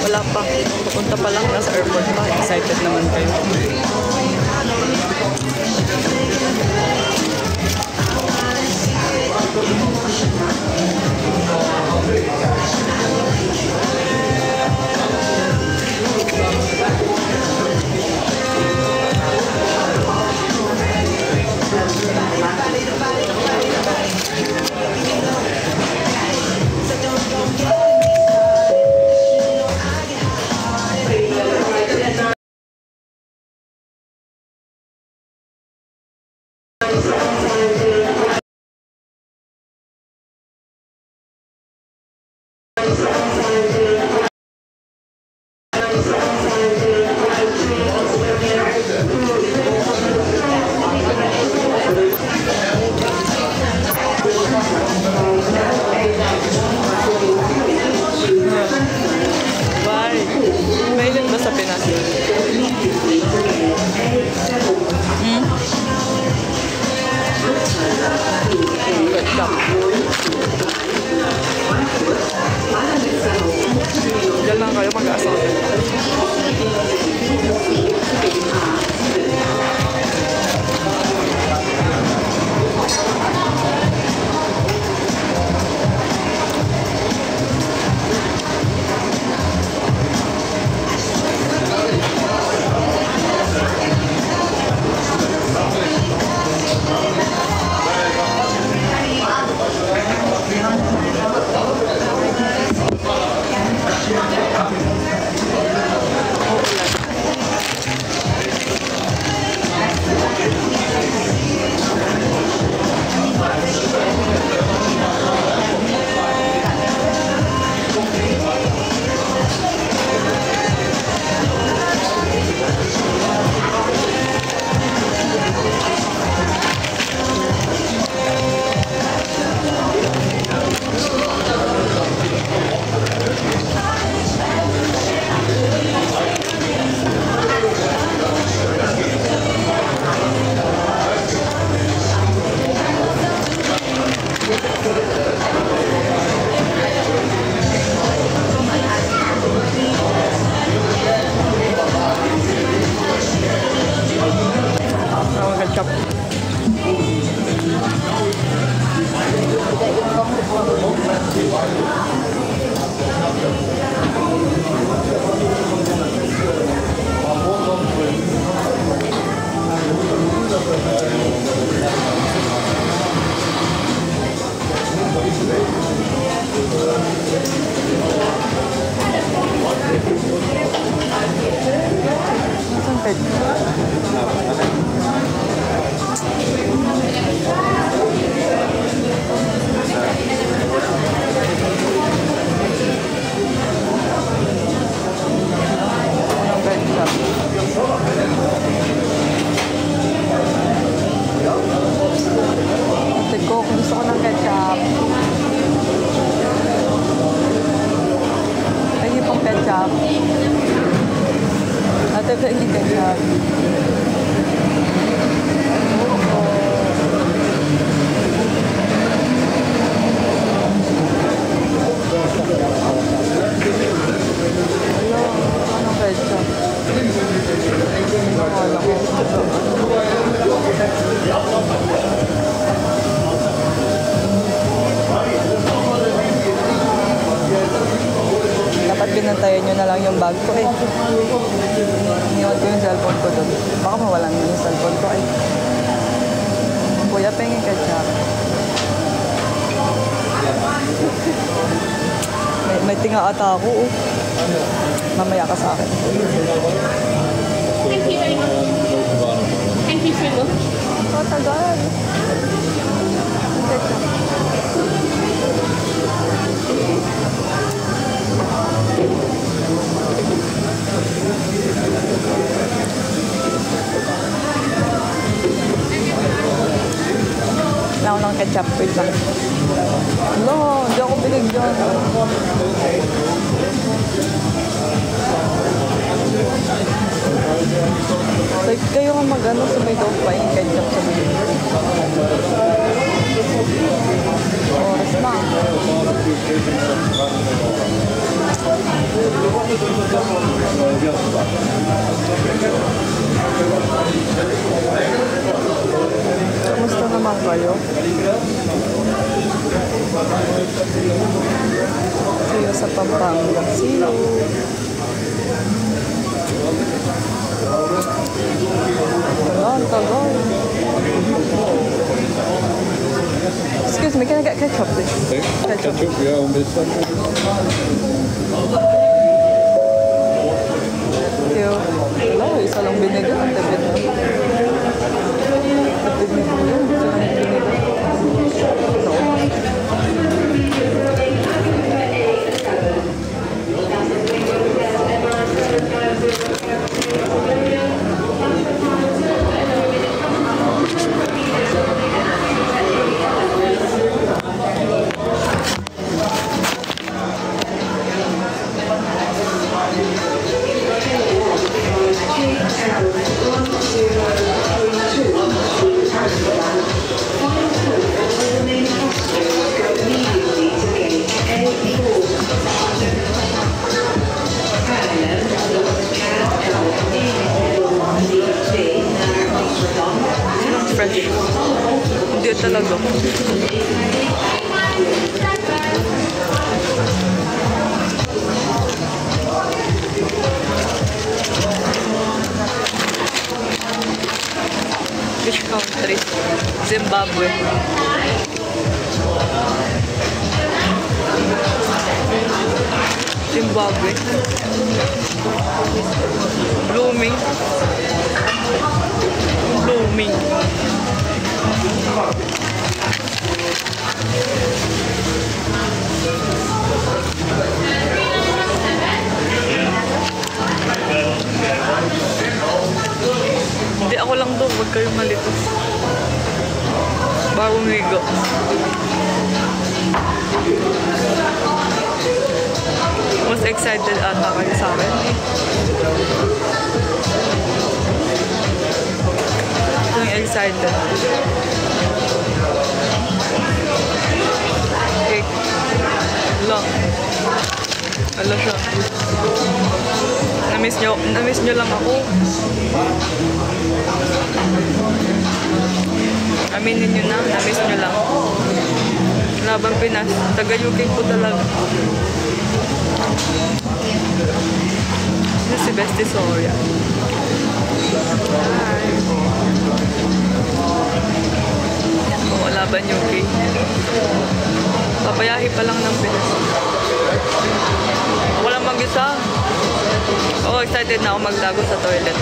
Wala pa. Pupunta pa lang nasa airport pa. Excited naman kayo. Diyan lang kayo mag-asawa. Gusto ko ng ketchup. Ay, pang ketchup. Ate, pwede ketchup. Oo. lang yung bag ko eh. Iniwan ko yung cellphone ko doon. Baka mawalan na yung cellphone ko eh. Kuya, pengen ketchup. May tinga ata ako oh. Mamaya ka sa akin. Thank you very much. Thank you so much. Oh, tagal. Ketchup. Wala ko ng ketchup. Wait lang. No, hindi ako binigyan. Like, kayo nga mag-ano sa may daw pa yung ketchup sa may. Oras na. Kamusta naman kayo? Kayo sa Pampanga. See you. Wala, ang tagal. Excuse me, can I get ketchup, please? Ketchup. Yeah, on this one. Thank you. Wala, isa lang binigyan. Ang tapit na. Tapit na po yun. Isa lang binigyan. Fresh. Hindi talaga. Which country? Zimbabwe. Zimbabwe. Blooming. Blooming. Hindi ako lang doon, huwag kayong malito. Bagong ligo. Mas excited ata kayo sa akin. Ito yung excited. Cake. Lang. Ala siya. Namiss nyo lang ako. Aminin nyo na, namiss nyo lang. Labang Pinas, taga-UK po talaga. This si Bestie Soria. Hi. Oo, laban UK. Papayahi pa lang ng Pinas. Walang mag-isa. Oo, excited na ako magtago sa toilet.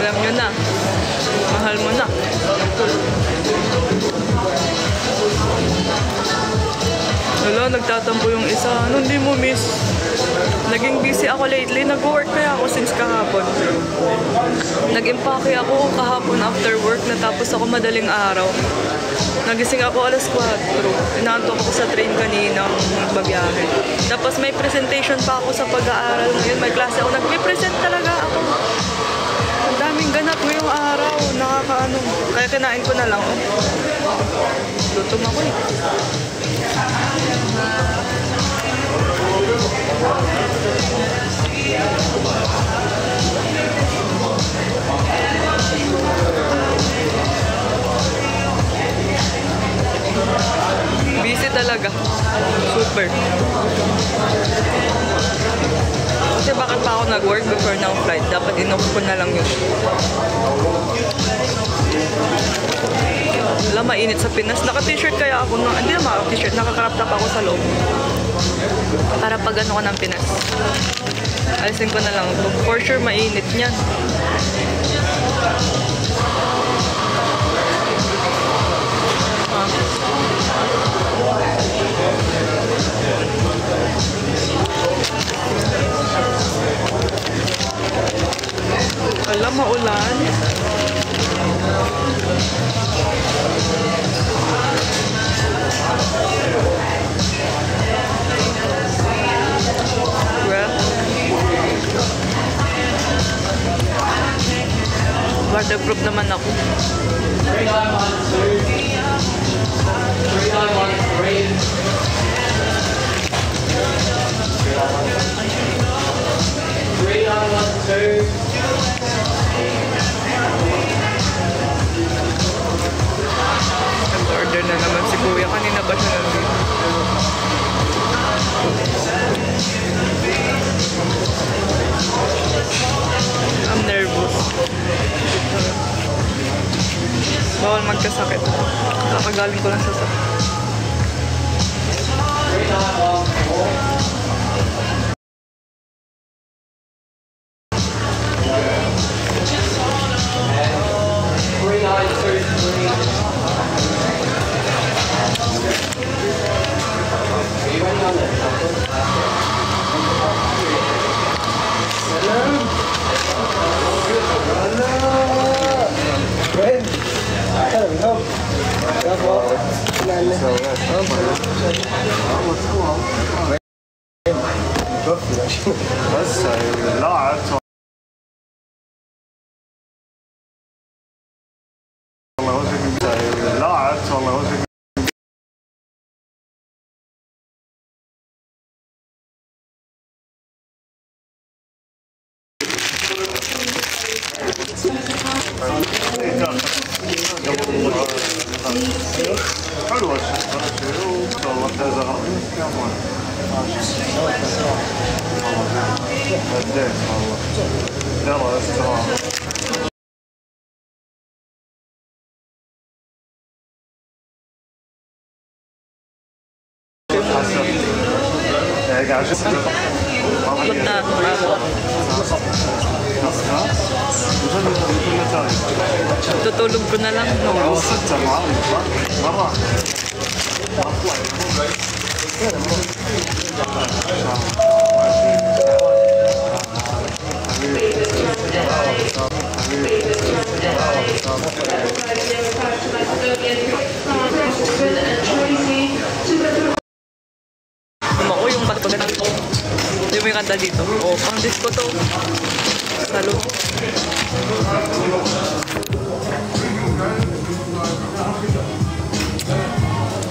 Alam nyo na. Mahal mo na. Wala, nagtatampo yung isa. Ano, hindi mo miss? Naging busy ako lately. Nag-work kaya ako since kahapon. Nag-impake ako kahapon after work. Natapos ako madaling araw. Nagising ako alas 4. Inaantok ako sa train kanina magbabiyahe. Tapos may presentation pa ako sa pag-aaral ngayon. May klase ako. Nag-present talaga ako. Ang daming ganap ngayong araw. Nakakaano. Kaya kinain ko na lang. Lutom ako eh. Busy talaga. Super. ako nag-work before ng flight. Dapat inoff ko na lang yun. Wala, mainit sa Pinas. Naka-t-shirt kaya ako. Hindi naman naka-t-shirt. Naka-crop top ako sa loob. Para pag ano ko ng Pinas. Alisin ko na lang ito. For sure, mainit niyan. Alam, maulan. Well, waterproof naman ako. Nag-order na naman si Kuya. Kanina ba siya nandito? I'm nervous. Bawal magkasakit. Kakagaling ko lang sa sakit. بس لا والله وجهك لا والله وجهك حلوة الشيء والله كذا غربي كمان بديت والله يلا استراحة قاعد شفت Tutulog ko na lang. ستة مرة Ako yung pagpaganda. Yung may kanta dito. Oh, pang disco to. Salo.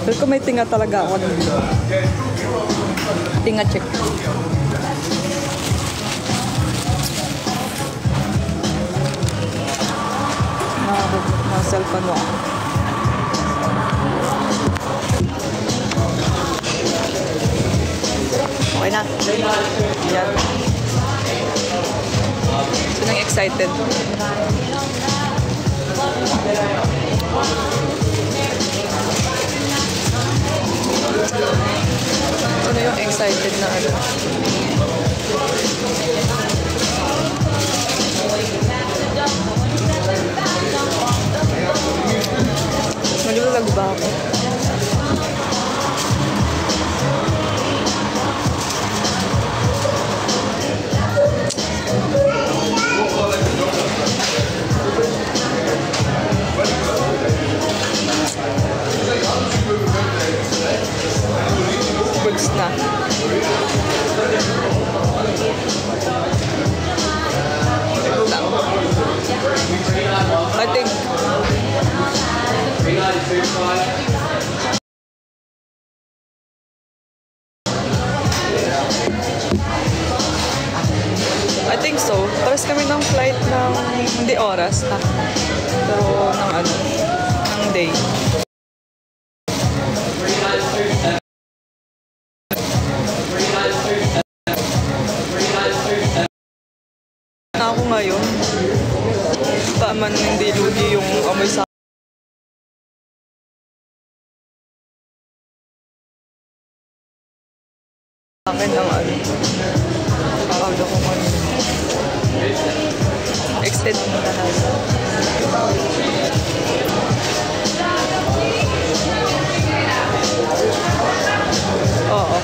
Pero kung may tinga talaga ako. Tinga check. Cellphone mo. Okay na. Yan. So, nang excited. Ano yung excited na ano? Naglalag ba ako? Bugs na. I think so. Tapos kami ng flight ng hindi oras na. Pero ng ano, ng day. pa man hindi lugi yung amoy sa akin ang ano. Tawag ako ano. Extend mo talaga. Oo.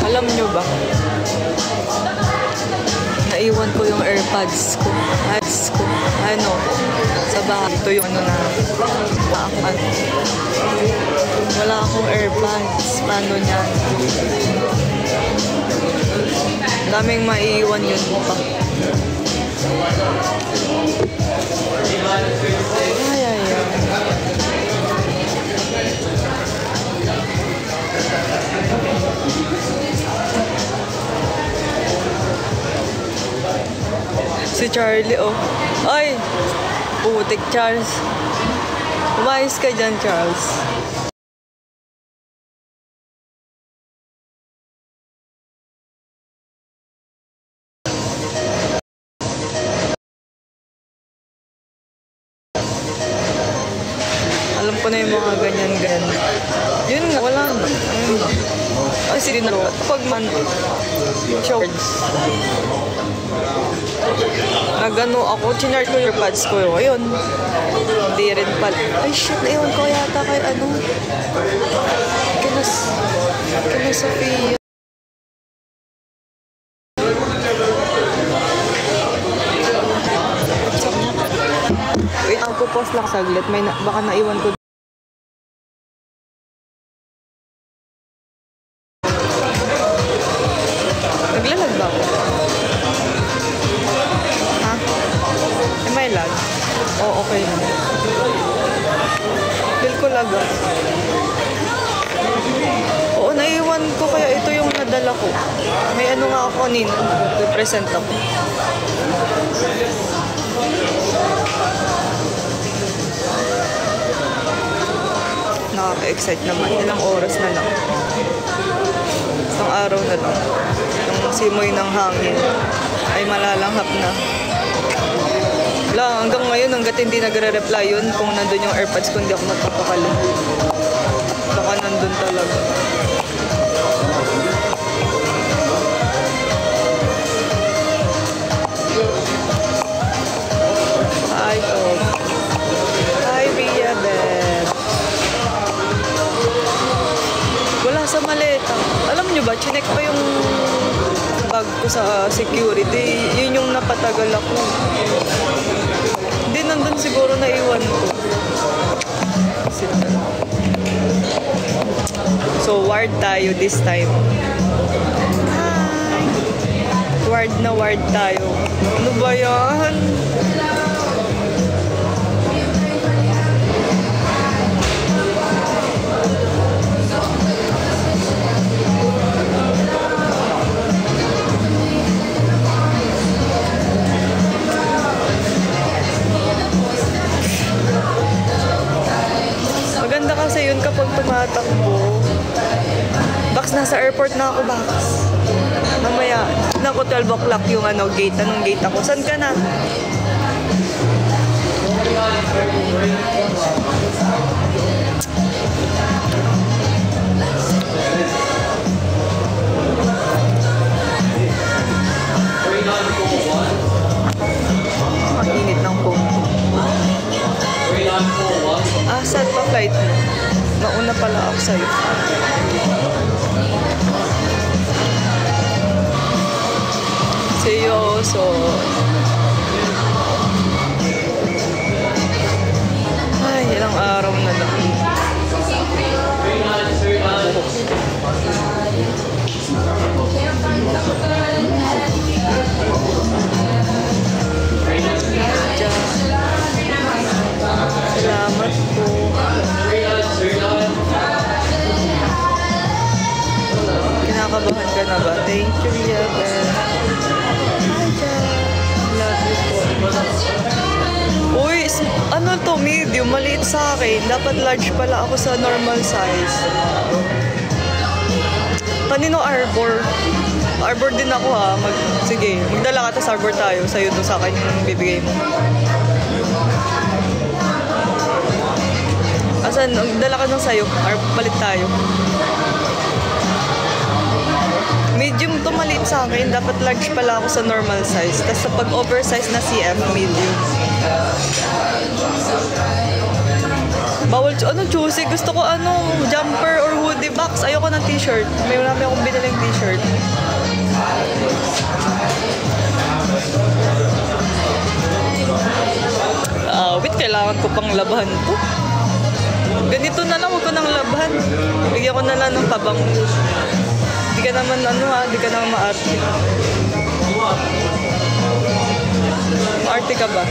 Alam nyo ba? Naiwan ko yung AirPods ko. Ano? Sa bahay. Ito yung ano na. Wala akong AirPods. Paano niyan? Daming maiiwan yun pa. Ay, ay, ay. Si Charlie, oh. Ay! Putik, Charles. Umayos ka dyan, Charles. Alam ko na yung mga ganyan-ganyan. Yun nga, wala na. Ayun na. Ay, sige na. Pag man, shorts. Nagano ako, chinart ko yung pads ko. Ayun. Hindi rin pala. Ay, shit. Naiwan ko yata kay ano. Kina Sophia. Wait, ako post lang saglit. Baka naiwan ko. Naglalag ba ako? Ha? Am I lag? Oh, okay na. Feel ko lag ah. Oo, naiwan ko kaya ito yung nadala ko. May ano nga ako kanina. Represent ako. Nakaka-excite naman. Ilang oras na lang. Isang araw na lang. Yung simoy ng hangin ay malalanghap na. Wala, hanggang ngayon, hanggat hindi nagre-reply yun, kung nandun yung AirPods ko, hindi ako magpapakali. Baka nandun talaga. Hi, Tob. Hi, Bia, Beb. Wala sa maleta. Alam nyo ba, chinek pa yung bag ko sa security. Yun yung napatagal ako. Hindi, nandun siguro naiwan ko. So, ward tayo this time. Hi! Ward na ward tayo. Ano ba yan? Maganda kasi yun kapag tumatakbo. Bax, nasa airport na ako, Bax. Mamaya, naku, 12 o'clock yung ano, gate. Anong gate ako? Saan ka na? Ang init ng phone. Ah, saan pa flight mo? Nauna pala ako sa'yo. Seryoso. Ay, ilang araw na lang. Salamat po. akin. Dapat large pala ako sa normal size. Kanino Arbor? Arbor din ako ha. Sige, magdala ka, tas Arbor tayo. Sa'yo to, sa akin yung bibigay mo. Asan? Magdala ka ng sa'yo. Palit tayo. Medium to, maliit sa akin. Dapat large pala ako sa normal size. Tapos sa pag-oversize na CF, medium. Bawal, ano, choosy. Gusto ko, ano, jumper or hoodie box. Ayoko ng t-shirt. May marami akong biniling t-shirt. Wait, kailangan ko pang labahan to. Ganito na lang, huwag ko nang labahan. Bigyan ko na lang ng pabang. Di ka naman, ano ha, di ka naman maarte. Maarte ka ba?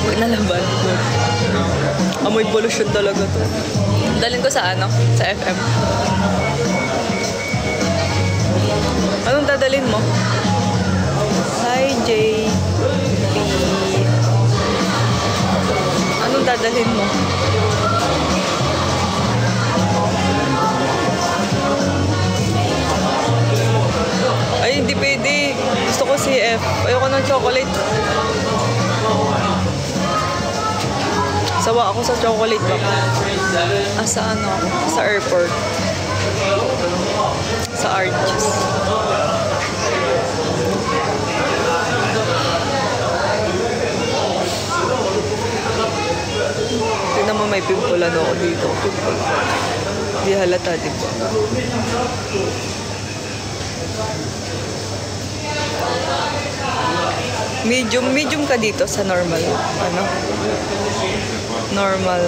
Huwag na laban. Amoy pollution talaga to. Dalhin ko sa ano? Sa FM. Anong dadalhin mo? Hi, Jay. Anong dadalhin mo? Ay, hindi pwede. Gusto ko CF. Ayoko ng chocolate. Sawa ako sa chocolate ba? Sa ano? Sa airport. Sa Arches. Tignan mo, may pimple ano ako dito. Pimple. Di halata, di ba? Medium ka dito sa normal. Ano? Normal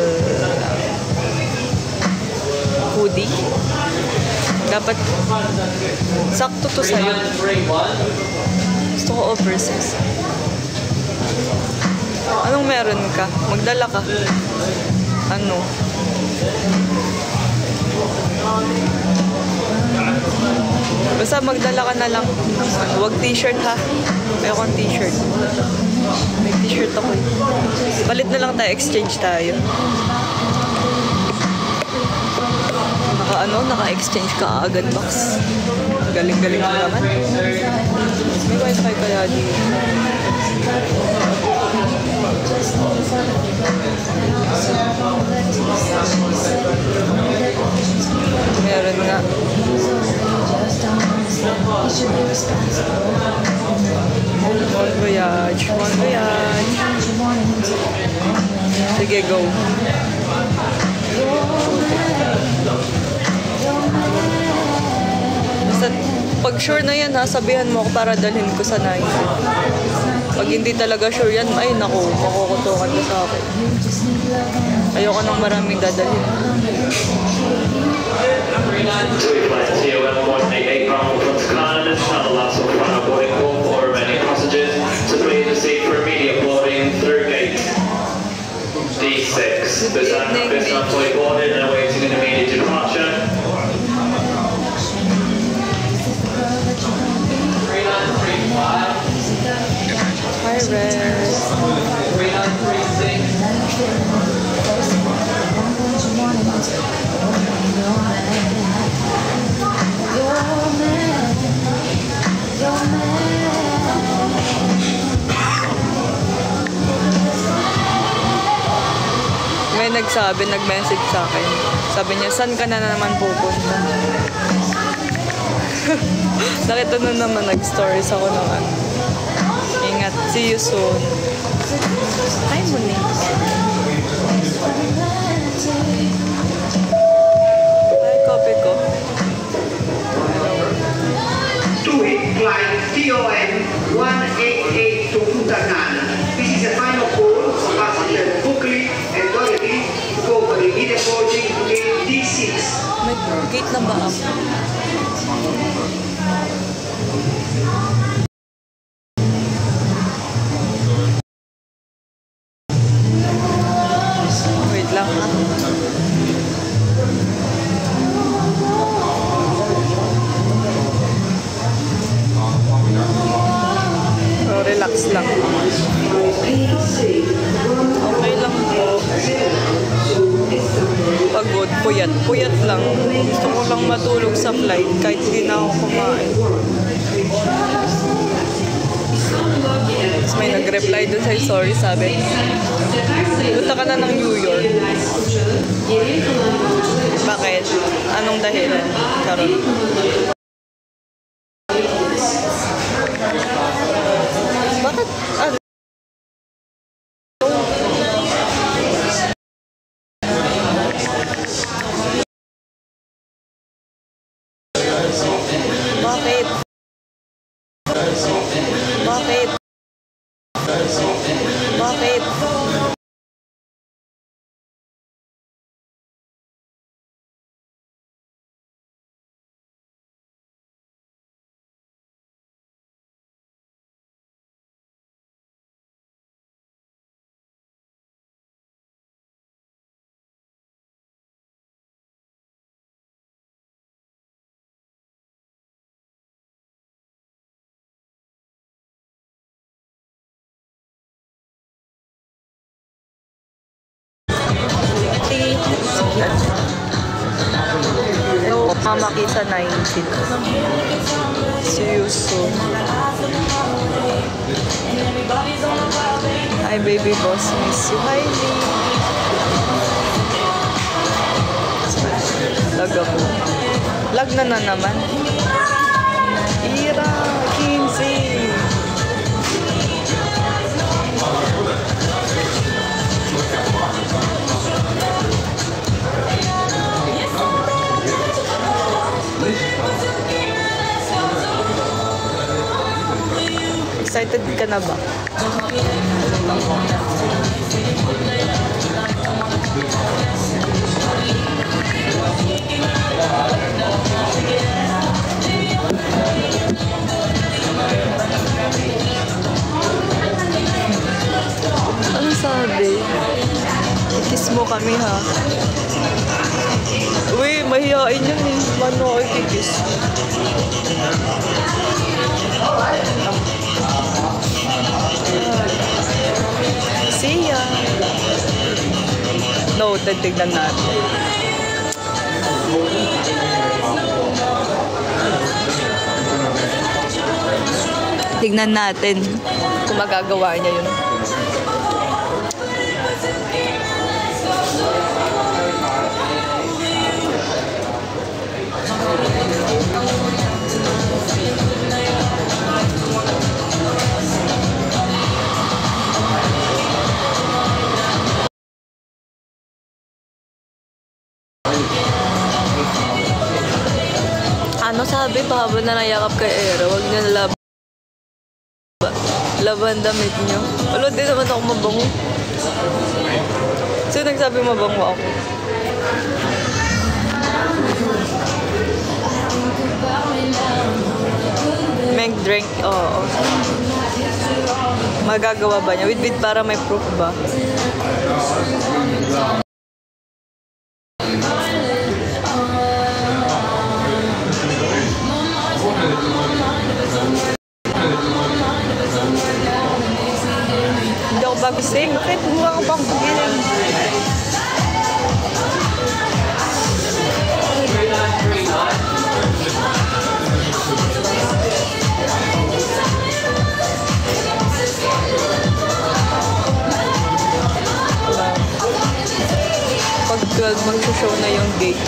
hoodie. Dapat sakto to sa'yo. Gusto ko oversize. Anong meron ka? Magdala ka. Ano? Basta magdala ka na lang. Huwag t-shirt ha. Ayokong t-shirt. May t-shirt ako eh. Palit na lang tayo. Exchange tayo. Naka-exchange ka agad box. Galing-galing mo naman. May wifi kaya dito. Meron nga. Bon voyage. Bon voyage. Sige, go. Basta pag sure na yan ha, sabihan mo ako para dalhin ko sa 9. Pag hindi talaga sure yan, ay naku, makukutukan ka sa akin. Ayoko nang maraming dadalhin. D6. Business employee boarded and awaiting an immediate departure. Hi, Red. 3936. May nag-message sa akin. Sabi niya, saan ka na naman pupunta? Nakita na naman, nag-stories ako ng ano. Ingat, see you soon. Hi, Monique. Hi, copy ko. TUI flight TON 188 to Punta Cana. This is a final call for passenger Buckley and Dorothy to go for the immediate boarding to gate D6. May gate na ba ako? Wait lang ha. Oh, relax. Okay lang po. Pagod, puyat. Puyat lang. Gusto ko lang matulog sa flight kahit hindi na ako kumain. Tapos may nag-reply dun sa story, sabi, punta ka na ng New York. Bakit? Anong dahilan? Karon. Bakit? Ano? Bakit? Bakit? Bakit? Mamaki sa 19. Seryoso. Hi baby boss, miss you. Hi Lee. Lag ako. Lag na naman. Ira, 15. Excited ka na ba? Ano sabi? I-kiss mo kami ha? Uy, mahihain yun eh. Mano ako i-kiss? See ya! No, tignan natin. Tignan natin kung magagawa niya yun. Ano sabi pa habang nanayakap kay Era? Huwag niya laban damit niyo. Wala din naman ako mabango. So nagsabi mabango ako. Make drink, oo. Magagawa ba niya? Wait, para may proof ba? Hindi ako bagising. Bakit? Mukha ko pang pagiling. Pag 12, mag-show na yung gate.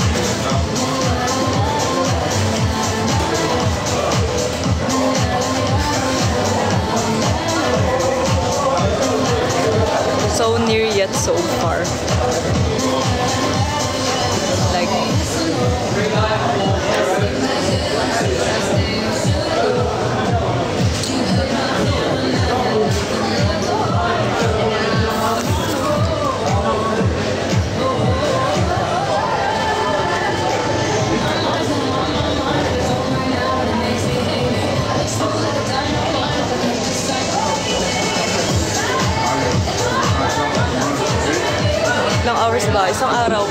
So near yet so far. Like ilang hours ba? Isang araw.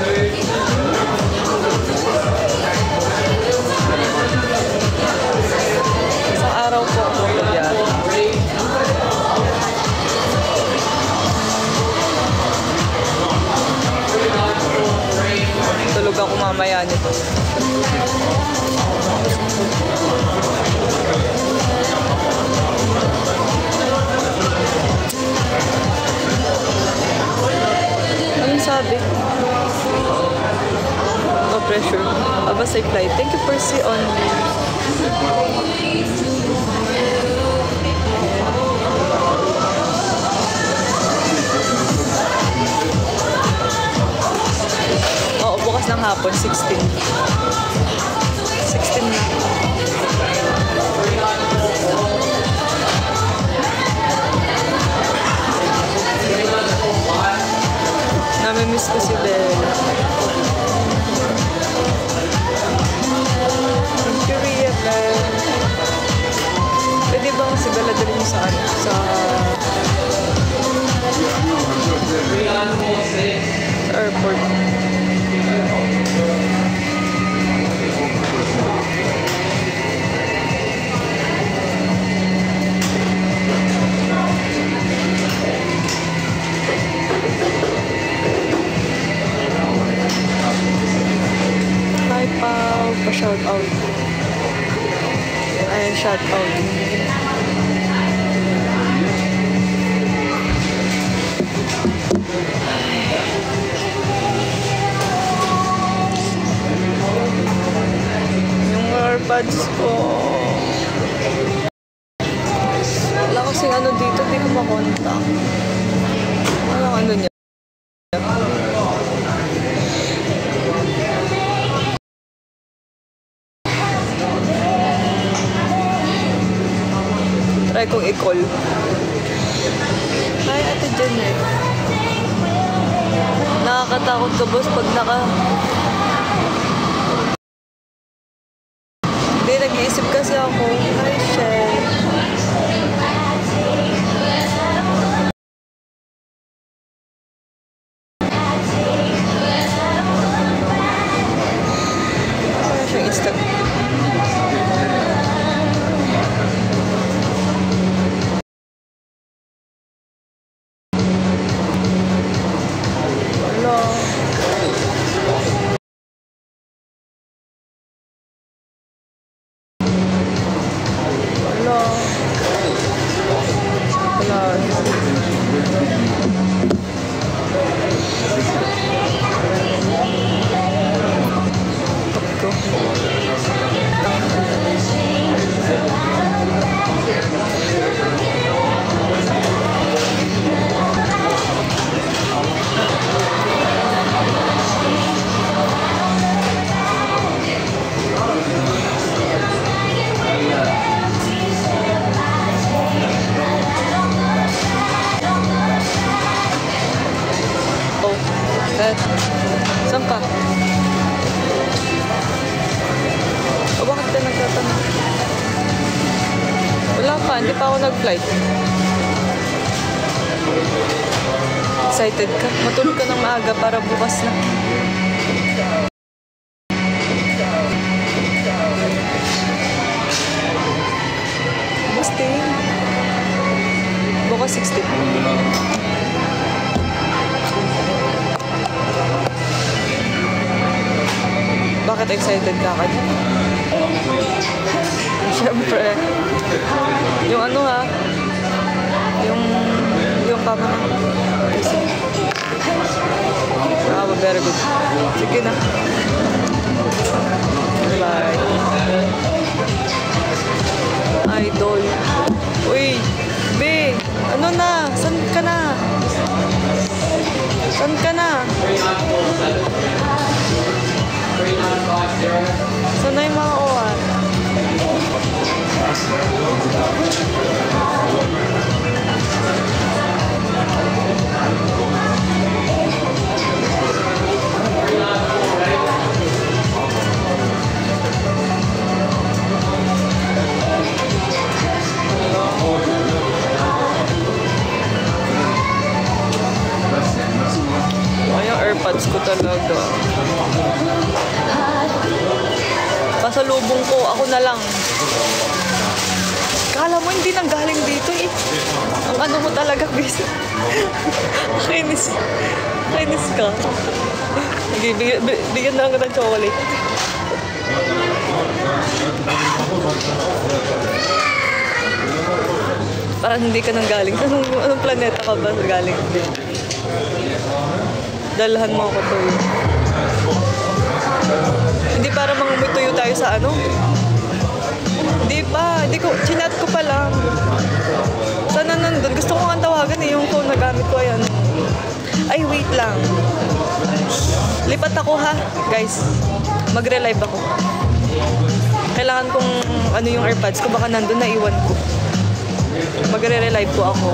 Isang araw po ako magbiyahe. mamaya nito. Anong sabi? No pressure. Abasay flight. Thank you for see on. Oo, bukas ng hapon, 16. 16 na. Namimiss ko si Bella. Thank you, Ria Bell. Pwede ba si Bella dalhin niyo sa ano? Sa airport. Hi, Pao. Pa-shout out. Ayan, shout out. Yung earbuds ko. Wala kasing ano dito, hindi ko makontak. Walang ano niya. Try kong i-call. Hi, Ate Janet. Nakakatakot ka, boss, pag Hindi, nag-iisip kasi ako. Hi, Shell. Kaya siyang instant. Saan ka? O bakit ka nagtatanong? Wala pa, hindi pa ako nag-flight. Excited ka? Matulog ka ng maaga para bukas na. Basta bukas 16. Bakit excited ka ka dyan? Siyempre. Yung ano ha? Yung papa mo. Ah, very good. Sige na. Bye. Idol. Uy, B, ano na? San ka na? San ka na? Sana yung mga OR? Ay, yung AirPods ko talaga. Pasalubong ko, ako na lang. Kala mo hindi nang galing dito eh. Ang ano mo talaga, bis. Kainis ka. Sige, bigyan na lang kita ng chocolate. Parang hindi ka nang galing. Anong planeta ka ba galing? Dalhan mo ako to. Hindi para mga tuyo tayo sa ano? Hindi pa. Hindi ko, chinat ko pa lang. Sana nandun. Gusto ko nga tawagan eh. Yung phone na gamit ko. Ayan. Ay, wait lang. Lipat ako ha, guys. Magre-live ako. Kailangan kong ano yung AirPods ko. Baka nandun na iwan ko. Magre-live po ako.